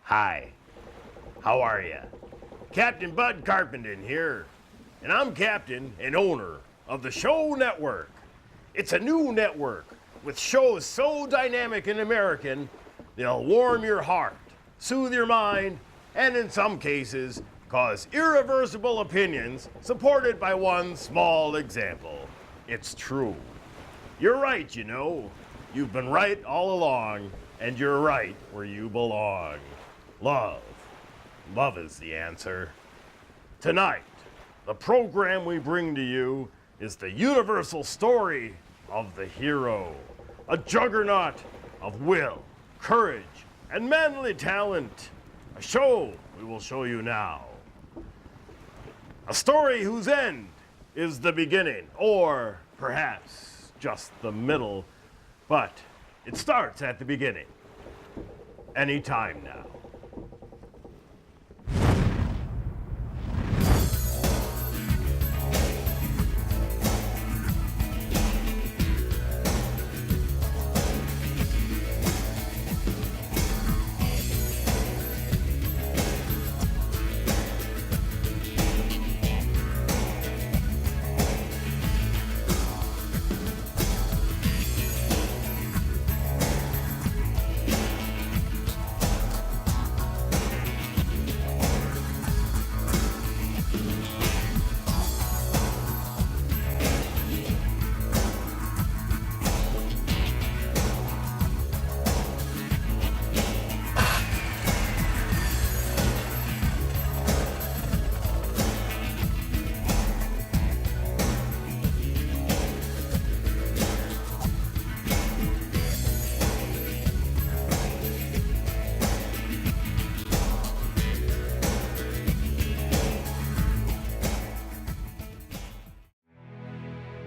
Hi, how are ya? Captain Bud Carpenter here, and I'm captain and owner of the Show Network. It's a new network with shows so dynamic and American, they'll warm your heart, soothe your mind, and in some cases, cause irreversible opinions supported by one small example. It's true. You're right, you know. You've been right all along, and you're right where you belong. Love. Love is the answer. Tonight, the program we bring to you is the universal story of the hero, a juggernaut of will, courage, and manly talent. A show we will show you now. A story whose end is the beginning, or perhaps just the middle, but it starts at the beginning. Any time now.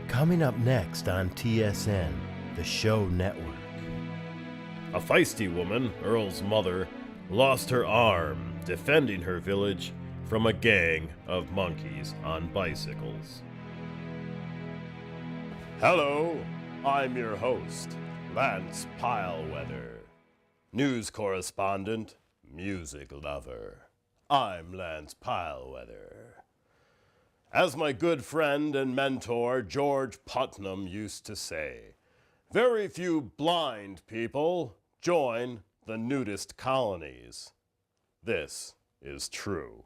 Coming up next on TSN, the Show Network. A feisty woman, Earl's mother, lost her arm defending her village from a gang of monkeys on bicycles. Hello, I'm your host, Lance Pileweather. News correspondent, music lover. I'm Lance Pileweather. As my good friend and mentor George Putnam used to say, very few blind people join the nudist colonies. This is true.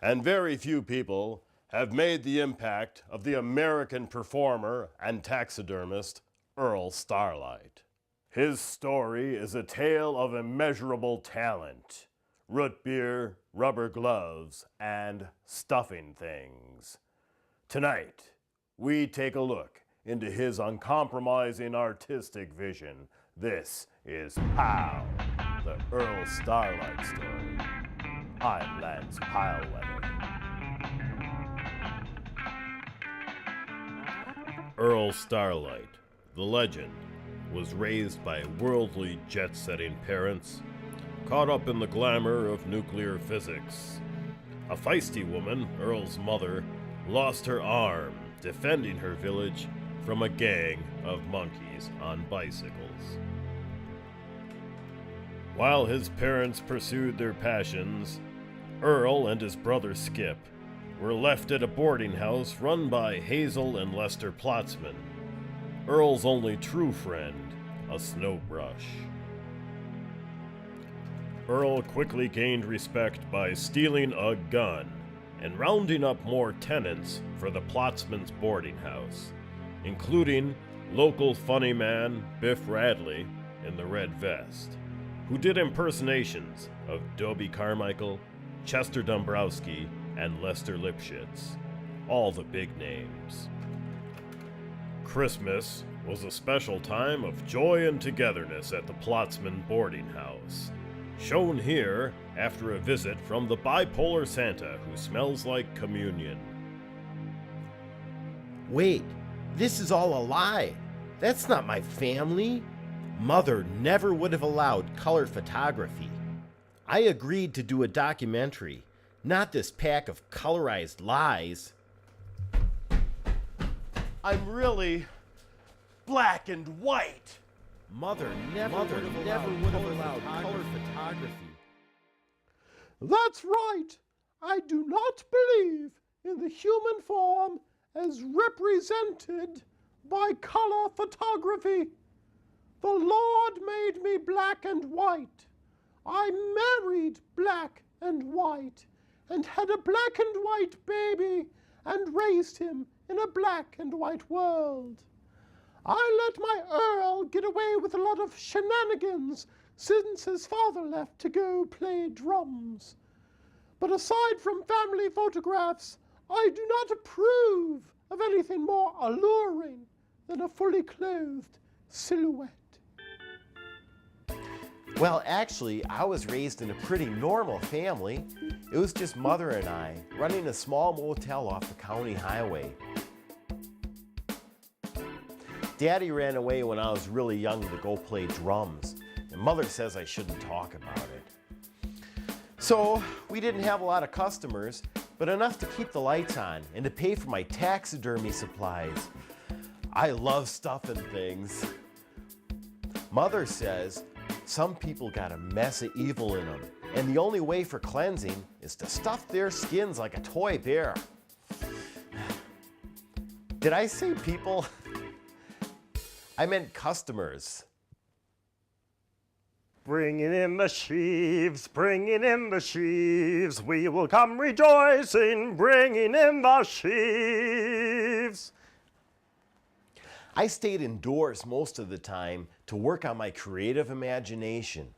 And very few people have made the impact of the American performer and taxidermist Earl Starlite. His story is a tale of immeasurable talent, root beer, rubber gloves, and stuffing things. Tonight, we take a look into his uncompromising artistic vision. This is Pow, the Earl Starlite story. I'm Lance Pileweather. Earl Starlite, the legend, was raised by worldly jet-setting parents, caught up in the glamour of nuclear physics. A feisty woman, Earl's mother, lost her arm defending her village from a gang of monkeys on bicycles. While his parents pursued their passions, Earl and his brother Skip were left at a boarding house run by Hazel and Lester Plotzman, Earl's only true friend, a snowbrush. Earl quickly gained respect by stealing a gun and rounding up more tenants for the Plotzman's boarding house, including local funny man Biff Radley in the red vest, who did impersonations of Dobie Carmichael, Chester Dombrowski, and Lester Lipschitz, all the big names. Christmas was a special time of joy and togetherness at the Plotzman boarding house, shown here after a visit from the bipolar Santa who smells like communion. Wait, this is all a lie. That's not my family. Mother never would have allowed color photography. I agreed to do a documentary, not this pack of colorized lies. I'm really black and white. Mother never would have allowed color photography. That's right. I do not believe in the human form as represented by color photography. The Lord made me black and white. I married black and white and had a black and white baby and raised him in a black and white world. I let my Earl get away with a lot of shenanigans since his father left to go play drums. But aside from family photographs, I do not approve of anything more alluring than a fully clothed silhouette. Well, actually, I was raised in a pretty normal family. It was just Mother and I running a small motel off the county highway. Daddy ran away when I was really young to go play drums, and Mother says I shouldn't talk about it. So we didn't have a lot of customers, but enough to keep the lights on and to pay for my taxidermy supplies. I love stuffing things. Mother says some people got a mess of evil in them, and the only way for cleansing is to stuff their skins like a toy bear. Did I say people? I meant customers. Bringing in the sheaves, bringing in the sheaves, we will come rejoicing, bringing in the sheaves. I stayed indoors most of the time to work on my creative imagination.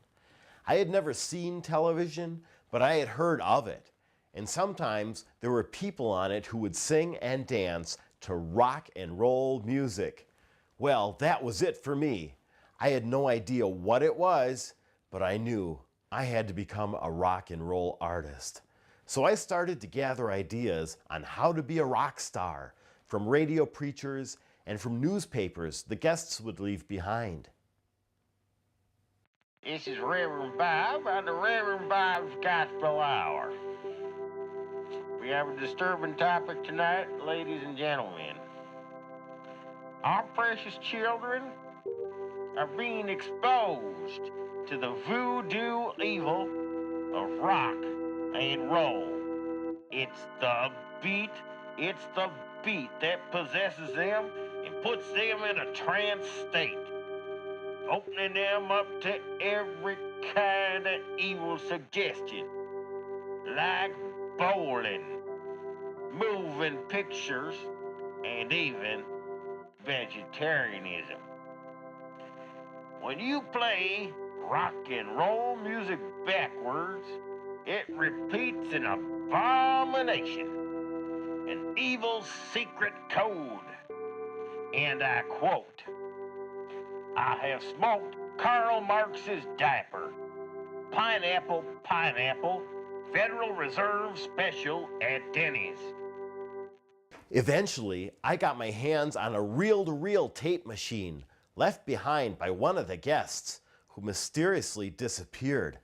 I had never seen television, but I had heard of it. And sometimes there were people on it who would sing and dance to rock and roll music. Well, that was it for me. I had no idea what it was, but I knew I had to become a rock and roll artist. So I started to gather ideas on how to be a rock star from radio preachers and from newspapers the guests would leave behind. This is Reverend Bob on the Reverend Bob's Gospel Hour. We have a disturbing topic tonight, ladies and gentlemen. Our precious children are being exposed to the voodoo evil of rock and roll. It's the beat that possesses them and puts them in a trance state, opening them up to every kind of evil suggestion, like bowling, moving pictures, and even vegetarianism. When you play rock and roll music backwards, it repeats an abomination, an evil secret code. And I quote, I have smoked Karl Marx's diaper, pineapple, Federal Reserve special at Denny's. Eventually, I got my hands on a reel-to-reel tape machine left behind by one of the guests who mysteriously disappeared.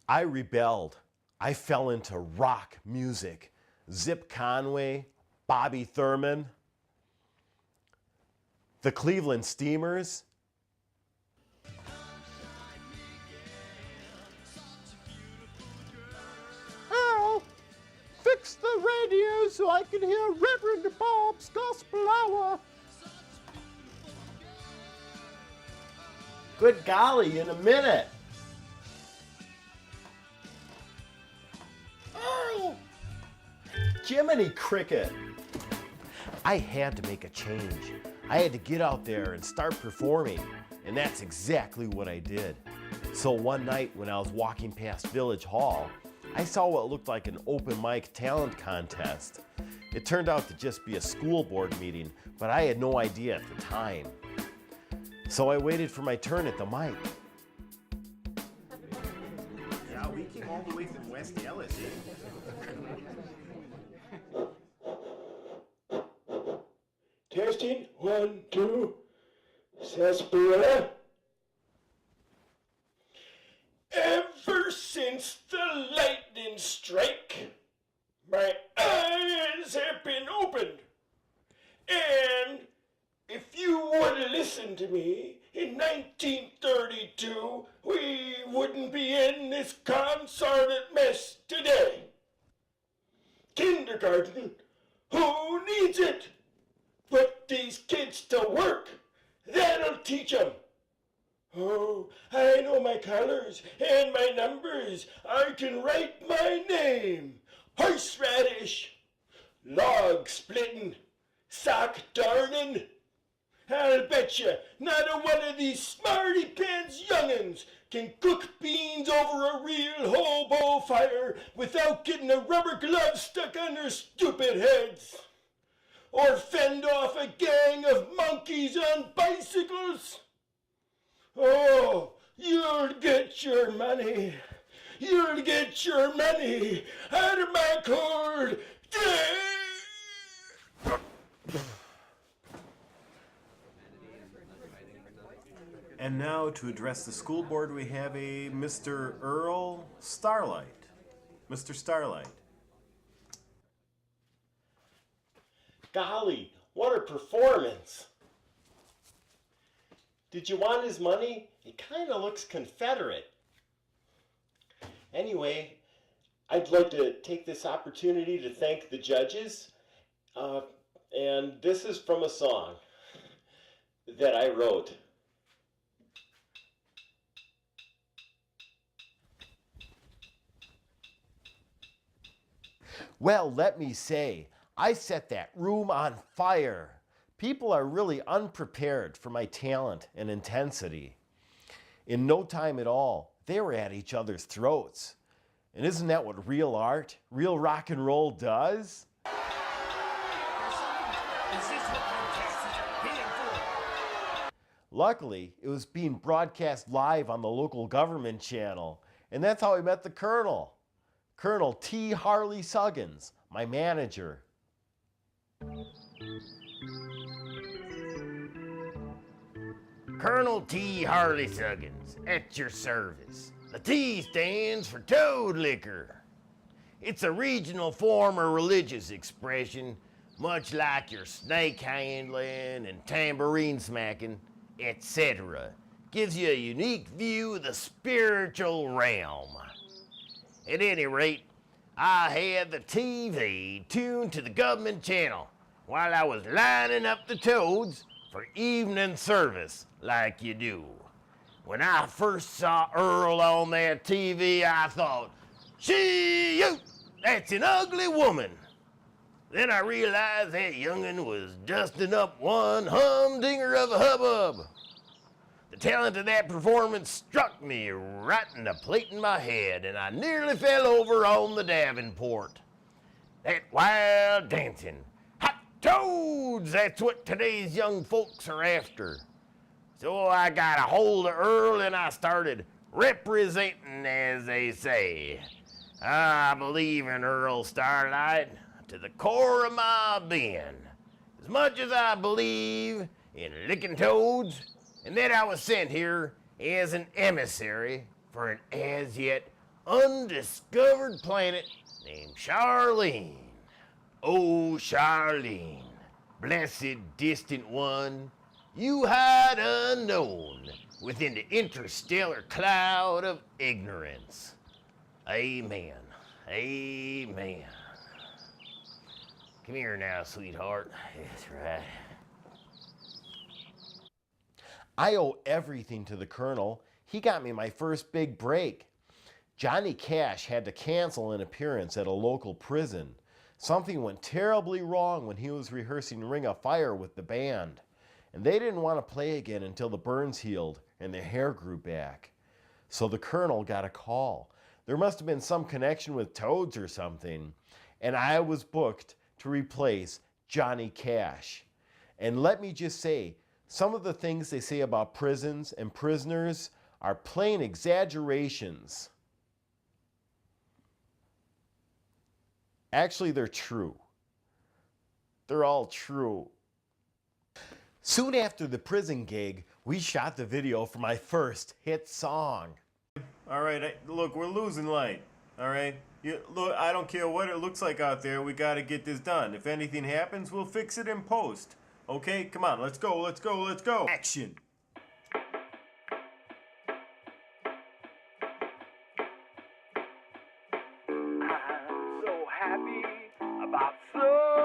I rebelled. I fell into rock music. Zip Conway, Bobby Thurman, the Cleveland Steamers. Earl, fix the radio so I can hear Reverend Bob's Gospel Hour. Good golly, in a minute. Earl! Jiminy Cricket. I had to make a change. I had to get out there and start performing, and that's exactly what I did. So one night when I was walking past Village Hall, I saw what looked like an open mic talent contest. It turned out to just be a school board meeting, but I had no idea at the time. So I waited for my turn at the mic. Yeah, we came all the way from West Ellis. Testing, 1, 2, sarsaparilla. Ever since the lightning strike, my eyes have been opened, and If you would have listened to me in 1932, we wouldn't be in this concerted mess today. Kindergarten, who needs it? Put these kids to work. That'll teach 'em. Oh, I know my colors and my numbers. I can write my name. Horseradish, log splitting, sock darning. I'll betcha not a one of these smarty pants young'uns can cook beans over a real hobo fire without getting a rubber glove stuck on their stupid heads. Or fend off a gang of monkeys on bicycles. Oh, you'll get your money. You'll get your money out of my cord. And now to address the school board, we have a Mr. Earl Starlite. Mr. Starlite. Golly, what a performance. Did you want his money? It kind of looks Confederate. Anyway, I'd like to take this opportunity to thank the judges. And this is from a song that I wrote. Well, let me say, I set that room on fire. People are really unprepared for my talent and intensity. In no time at all, they were at each other's throats. And isn't that what real art, real rock and roll does? Luckily, it was being broadcast live on the local government channel, and that's how I met the Colonel. Colonel T. Harley Suggins, my manager. Colonel T. Harley Suggins, at your service. The T stands for toad liquor. It's a regional form of religious expression, much like your snake handling and tambourine smacking, etc. Gives you a unique view of the spiritual realm. At any rate, I had the TV tuned to the government channel while I was lining up the toads for evening service like you do. When I first saw Earl on that TV, I thought, that's an ugly woman. Then I realized that young'un was dusting up one humdinger of a hubbub. The talent of that performance struck me right in the plate in my head, and I nearly fell over on the Davenport. That wild dancing, hot toads, that's what today's young folks are after. So I got a hold of Earl and I started representing, as they say. I believe in Earl Starlite to the core of my being, as much as I believe in licking toads, and that I was sent here as an emissary for an as yet undiscovered planet named Charlene. Oh, Charlene, blessed distant one, you hide unknown within the interstellar cloud of ignorance. Amen. Amen. Come here now, sweetheart. That's right. I owe everything to the Colonel. He got me my first big break. Johnny Cash had to cancel an appearance at a local prison. Something went terribly wrong when he was rehearsing Ring of Fire with the band. And they didn't want to play again until the burns healed and their hair grew back. So the Colonel got a call. There must have been some connection with Toads or something. And I was booked to replace Johnny Cash. And let me just say, some of the things they say about prisons and prisoners are plain exaggerations. Actually, they're true. They're all true. Soon after the prison gig, we shot the video for my first hit song. All right, look, we're losing light. All right, look, I don't care what it looks like out there. We got to get this done. If anything happens, we'll fix it in post. Okay, come on, let's go, let's go, let's go. Action. I'm so happy about sunshine.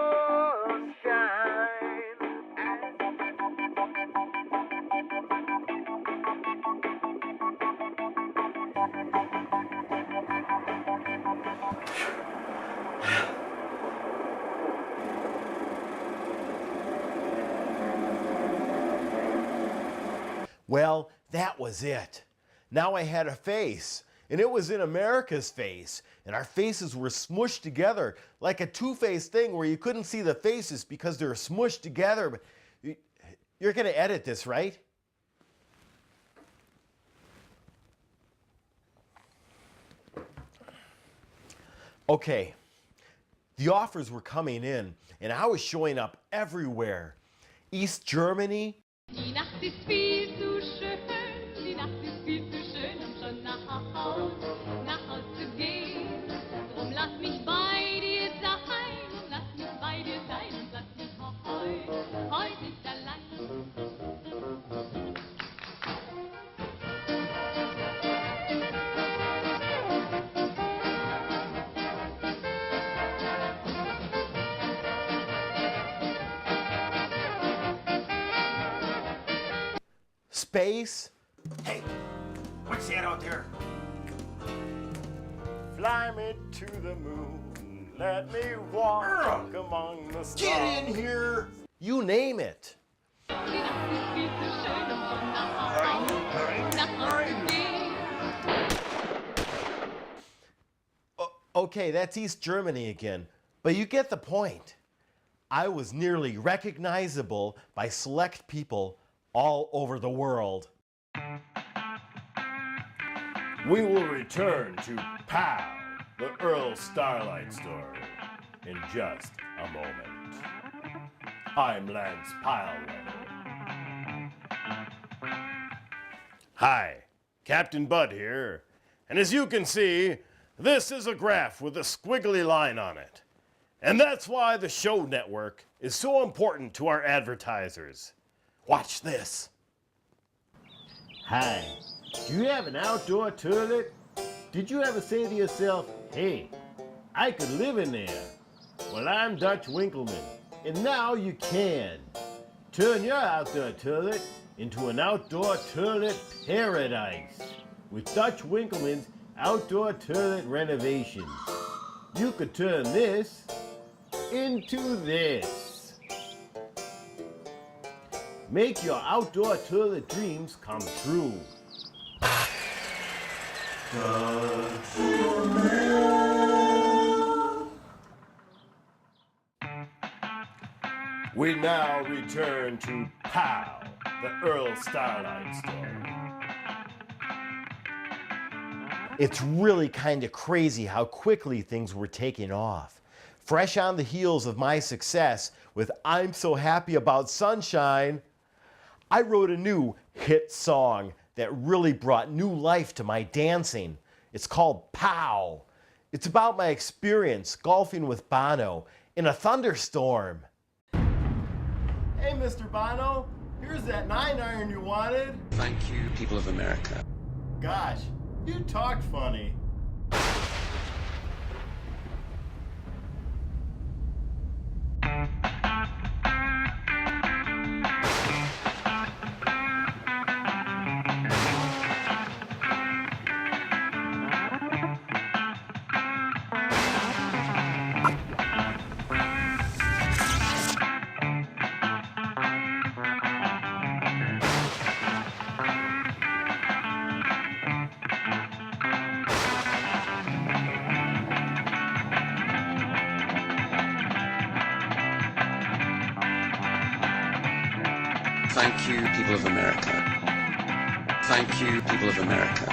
Well, that was it. Now I had a face, and it was in America's face, and our faces were smushed together like a two-faced thing where you couldn't see the faces because they were smushed together. But you're going to edit this, right? Okay, the offers were coming in, and I was showing up everywhere. East Germany, Die Nacht ist viel zu schön, die Nacht ist viel zu schön, um schon nach Haus zu gehen. Drum lass mich bei dir sein, und lass mich bei dir sein, und lass mich heute nicht allein. space. Hey, what's that out there? Fly me to the moon, let me walk among the stars. Get in here! You name it. Die Nacht ist viel zu schön, um schon nach Haus zu gehen. Okay, that's East Germany again, but you get the point. I was nearly recognizable by select people all over the world. We will return to Pow, the Earl Starlite story, in just a moment. I'm Lance Pileweather. Hi, Captain Bud here, and as you can see, this is a graph with a squiggly line on it. And that's why the show network is so important to our advertisers. Watch this. Hi, do you have an outdoor toilet? Did you ever say to yourself, hey, I could live in there? Well, I'm Dutch Winkleman, and now you can. Turn your outdoor toilet into an outdoor toilet paradise with Dutch Winkleman's outdoor toilet renovations. You could turn this into this. Make your outdoor toilet dreams come true. We now return to Pow, the Earl Starlite story. It's really kind of crazy how quickly things were taking off. Fresh on the heels of my success with I'm So Happy About Sunshine, I wrote a new hit song that really brought new life to my dancing. It's called Pow. It's about my experience golfing with Bono in a thunderstorm. Hey, Mr. Bono, here's that 9-iron you wanted. Thank you, people of America. Gosh, you talk funny. Thank you, people of America. Thank you, people of America.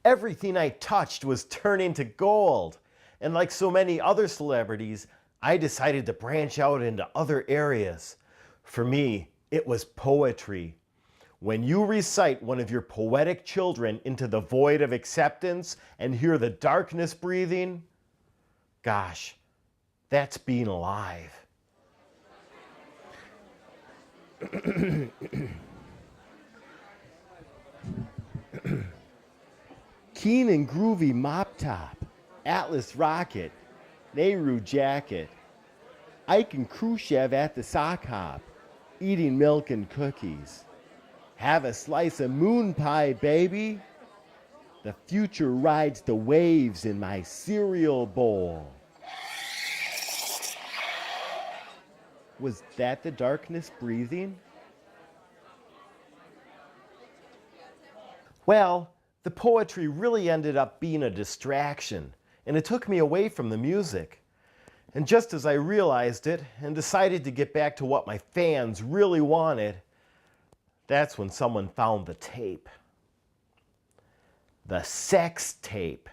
Everything I touched was turning to gold. And like so many other celebrities, I decided to branch out into other areas. For me, it was poetry. When you recite one of your poetic children into the void of acceptance and hear the darkness breathing, gosh, that's being alive. Keen and groovy mop top, Atlas rocket, Nehru jacket, Ike and Khrushchev at the sock hop, eating milk and cookies. Have a slice of moon pie, baby. The future rides the waves in my cereal bowl. Was that the darkness breathing? Well, the poetry really ended up being a distraction, and it took me away from the music. And just as I realized it and decided to get back to what my fans really wanted, that's when someone found the tape. The sex tape.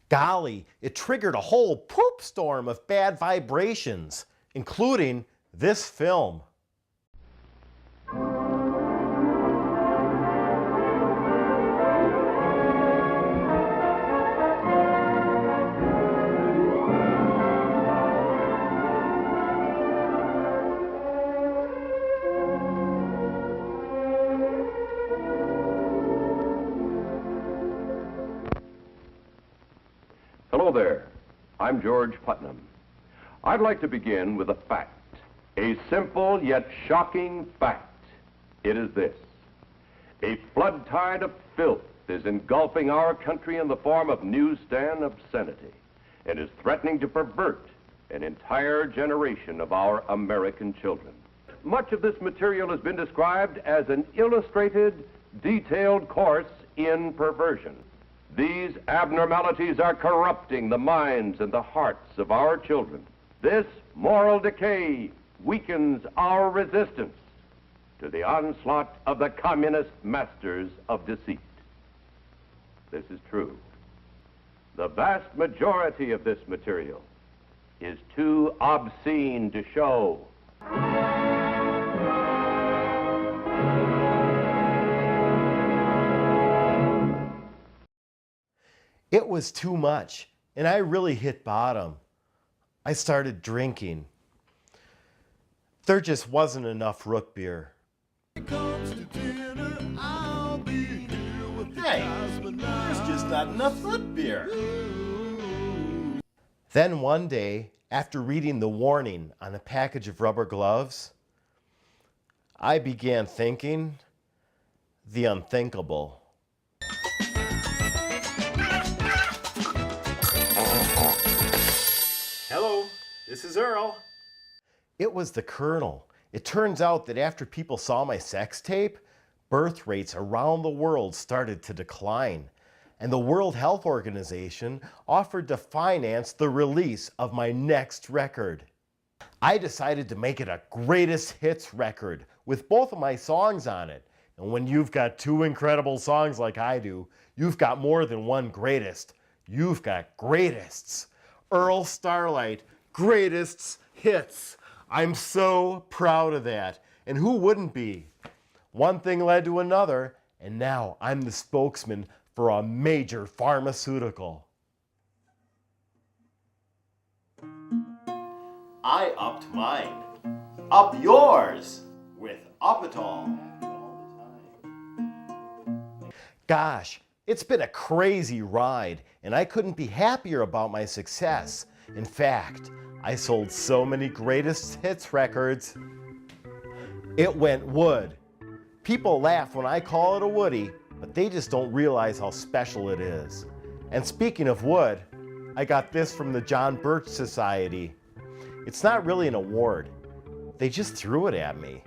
Golly, it triggered a whole poop storm of bad vibrations, including this film. Hello there, I'm George Putnam. I'd like to begin with a fact, a simple yet shocking fact. It is this: a flood tide of filth is engulfing our country in the form of newsstand obscenity and is threatening to pervert an entire generation of our American children. Much of this material has been described as an illustrated, detailed course in perversion. These abnormalities are corrupting the minds and the hearts of our children. This moral decay weakens our resistance to the onslaught of the communist masters of deceit. This is true. The vast majority of this material is too obscene to show. It was too much, and I really hit bottom. I started drinking. There just wasn't enough root beer. Hey, there's just not enough root beer. Then one day, after reading the warning on a package of rubber gloves, I began thinking the unthinkable. Hello, this is Earl. It was the Colonel. It turns out that after people saw my sex tape, birth rates around the world started to decline, and the World Health Organization offered to finance the release of my next record. I decided to make it a greatest hits record with both of my songs on it. And when you've got two incredible songs like I do, you've got more than one greatest. You've got greatests. Earl Starlite, greatest hits. I'm so proud of that. And who wouldn't be? One thing led to another, and now I'm the spokesman for a major pharmaceutical. I upped mine. Up yours with Uppitol. Gosh, It's been a crazy ride, and I couldn't be happier about my success. In fact, I sold so many greatest hits records. It went wood. People laugh when I call it a woody, but they just don't realize how special it is. And speaking of wood, I got this from the John Birch Society. It's not really an award. They just threw it at me.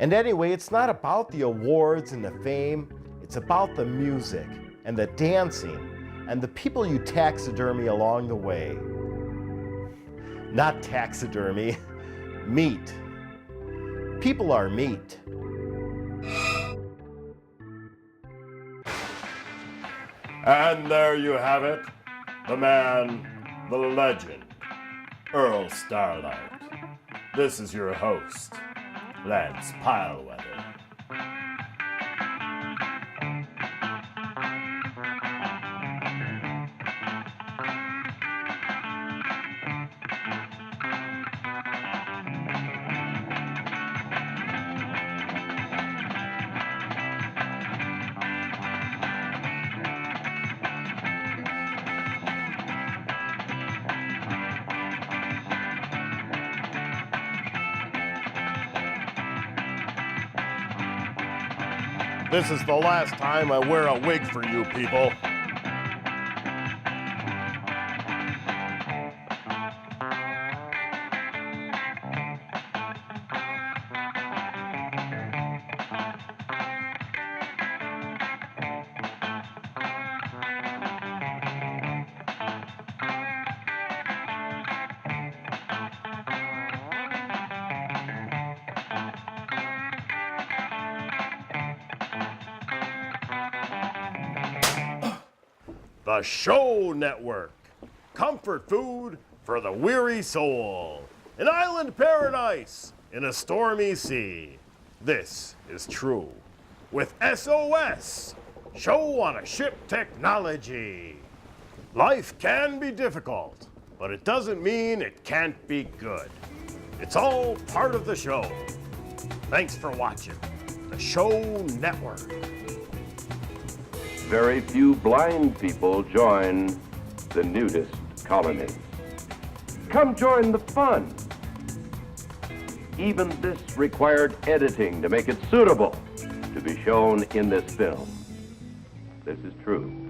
And anyway, it's not about the awards and the fame. It's about the music and the dancing and the people you taxidermy along the way. Not taxidermy, meat. People are meat. And there you have it. The man, the legend, Earl Starlite. This is your host, Lance Pileweather. This is the last time I wear a wig for you people. The Show Network. Comfort food for the weary soul. An island paradise in a stormy sea. This is true. With SOS, Show on a Ship technology. Life can be difficult, but it doesn't mean it can't be good. It's all part of the show. Thanks for watching The Show Network. Very few blind people join the nudist colony. Come join the fun. Even this required editing to make it suitable to be shown in this film. This is true.